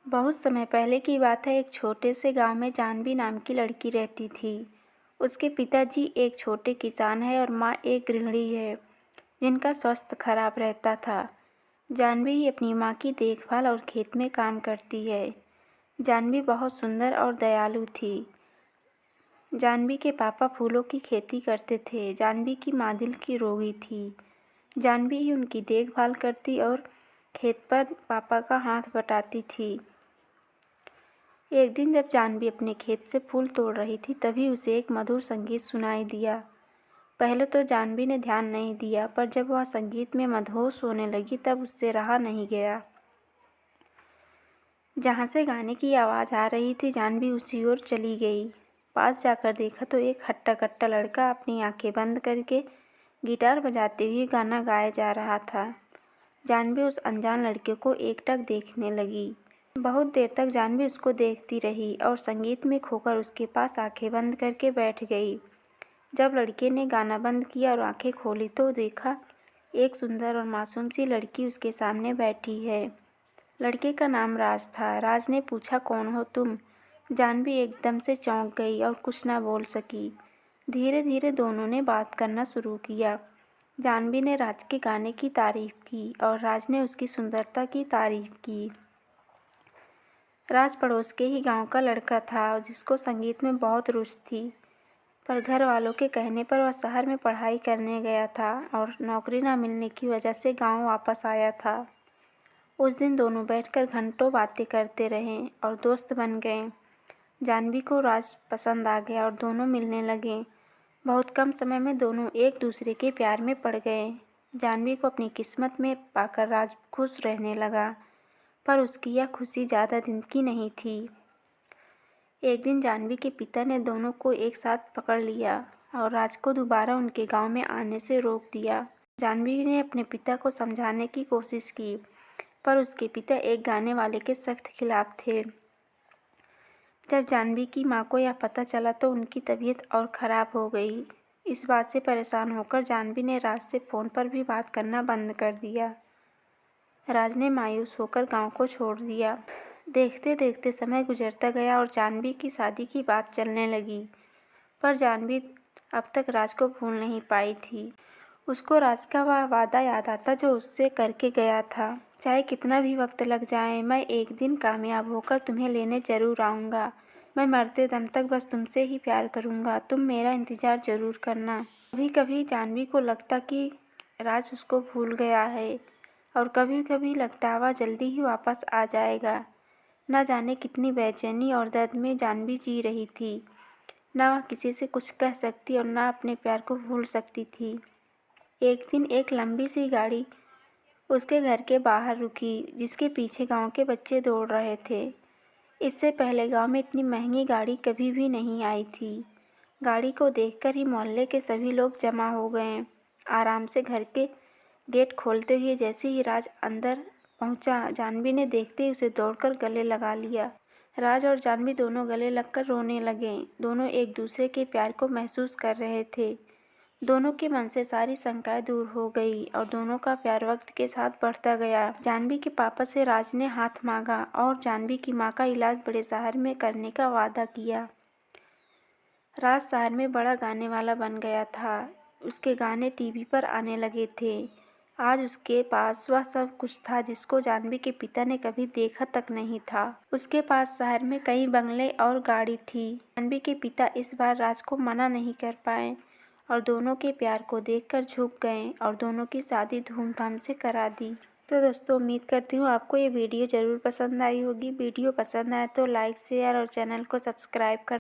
बहुत समय पहले की बात है। एक छोटे से गांव में जानवी नाम की लड़की रहती थी। उसके पिताजी एक छोटे किसान हैं और माँ एक गृहिणी है जिनका स्वास्थ्य खराब रहता था। जानवी ही अपनी माँ की देखभाल और खेत में काम करती है। जानवी बहुत सुंदर और दयालु थी। जानवी के पापा फूलों की खेती करते थे। जानवी की माँ दिल की रोगी थी। जानवी ही उनकी देखभाल करती और खेत पर पापा का हाथ बटाती थी। एक दिन जब जानवी अपने खेत से फूल तोड़ रही थी, तभी उसे एक मधुर संगीत सुनाई दिया। पहले तो जानवी ने ध्यान नहीं दिया, पर जब वह संगीत में मदहोश होने लगी तब उससे रहा नहीं गया। जहाँ से गाने की आवाज़ आ रही थी, जानवी उसी ओर चली गई। पास जाकर देखा तो एक हट्टा-कट्टा लड़का अपनी आंखें बंद करके गिटार बजाते हुए गाना गाए जा रहा था। जानवी उस अनजान लड़के को एकटक देखने लगी। बहुत देर तक जानवी उसको देखती रही और संगीत में खोकर उसके पास आंखें बंद करके बैठ गई। जब लड़के ने गाना बंद किया और आंखें खोली तो देखा एक सुंदर और मासूम सी लड़की उसके सामने बैठी है। लड़के का नाम राज था। राज ने पूछा, कौन हो तुम? जानवी एकदम से चौंक गई और कुछ ना बोल सकी। धीरे धीरे दोनों ने बात करना शुरू किया। जानवी ने राज के गाने की तारीफ की और राज ने उसकी सुंदरता की तारीफ की। राज पड़ोस के ही गांव का लड़का था जिसको संगीत में बहुत रुचि थी, पर घर वालों के कहने पर वह शहर में पढ़ाई करने गया था और नौकरी न मिलने की वजह से गांव वापस आया था। उस दिन दोनों बैठकर घंटों बातें करते रहे और दोस्त बन गए। जानवी को राज पसंद आ गया और दोनों मिलने लगे। बहुत कम समय में दोनों एक दूसरे के प्यार में पड़ गए। जानवी को अपनी किस्मत में पाकर राज खुश रहने लगा, पर उसकी यह खुशी ज़्यादा दिन की नहीं थी। एक दिन जानवी के पिता ने दोनों को एक साथ पकड़ लिया और राज को दोबारा उनके गांव में आने से रोक दिया। जानवी ने अपने पिता को समझाने की कोशिश की, पर उसके पिता एक गाने वाले के सख्त खिलाफ थे। जब जानवी की माँ को यह पता चला तो उनकी तबीयत और ख़राब हो गई। इस बात से परेशान होकर जानवी ने राज से फ़ोन पर भी बात करना बंद कर दिया। राज ने मायूस होकर गांव को छोड़ दिया। देखते देखते समय गुजरता गया और जानवी की शादी की बात चलने लगी, पर जानवी अब तक राज को भूल नहीं पाई थी। उसको राज का वह वादा याद आता जो उससे करके गया था, चाहे कितना भी वक्त लग जाए, मैं एक दिन कामयाब होकर तुम्हें लेने ज़रूर आऊँगा। मैं मरते दम तक बस तुमसे ही प्यार करूँगा, तुम मेरा इंतज़ार ज़रूर करना। कभी कभी जानवी को लगता कि राज उसको भूल गया है और कभी कभी लगता वह जल्दी ही वापस आ जाएगा। न जाने कितनी बेचैनी और दर्द में जानवी जी रही थी। न वह किसी से कुछ कह सकती और न अपने प्यार को भूल सकती थी। एक दिन एक लंबी सी गाड़ी उसके घर के बाहर रुकी, जिसके पीछे गांव के बच्चे दौड़ रहे थे। इससे पहले गांव में इतनी महंगी गाड़ी कभी भी नहीं आई थी। गाड़ी को देखकर ही मोहल्ले के सभी लोग जमा हो गए। आराम से घर के गेट खोलते हुए जैसे ही राज अंदर पहुंचा, जानवी ने देखते ही उसे दौड़कर गले लगा लिया। राज और जानवी दोनों गले लगकर रोने लगे। दोनों एक दूसरे के प्यार को महसूस कर रहे थे। दोनों के मन से सारी शंकाएं दूर हो गई और दोनों का प्यार वक्त के साथ बढ़ता गया। जानवी के पापा से राज ने हाथ मांगा और जानवी की माँ का इलाज बड़े शहर में करने का वादा किया। राज शहर में बड़ा गाने वाला बन गया था। उसके गाने टीवी पर आने लगे थे। आज उसके पास वह सब कुछ था जिसको जानवी के पिता ने कभी देखा तक नहीं था। उसके पास शहर में कई बंगले और गाड़ी थी। जानवी के पिता इस बार राज को मना नहीं कर पाए और दोनों के प्यार को देखकर झुक गए और दोनों की शादी धूमधाम से करा दी। तो दोस्तों, उम्मीद करती हूँ आपको ये वीडियो ज़रूर पसंद आई होगी। वीडियो पसंद आए तो लाइक, शेयर और चैनल को सब्सक्राइब कर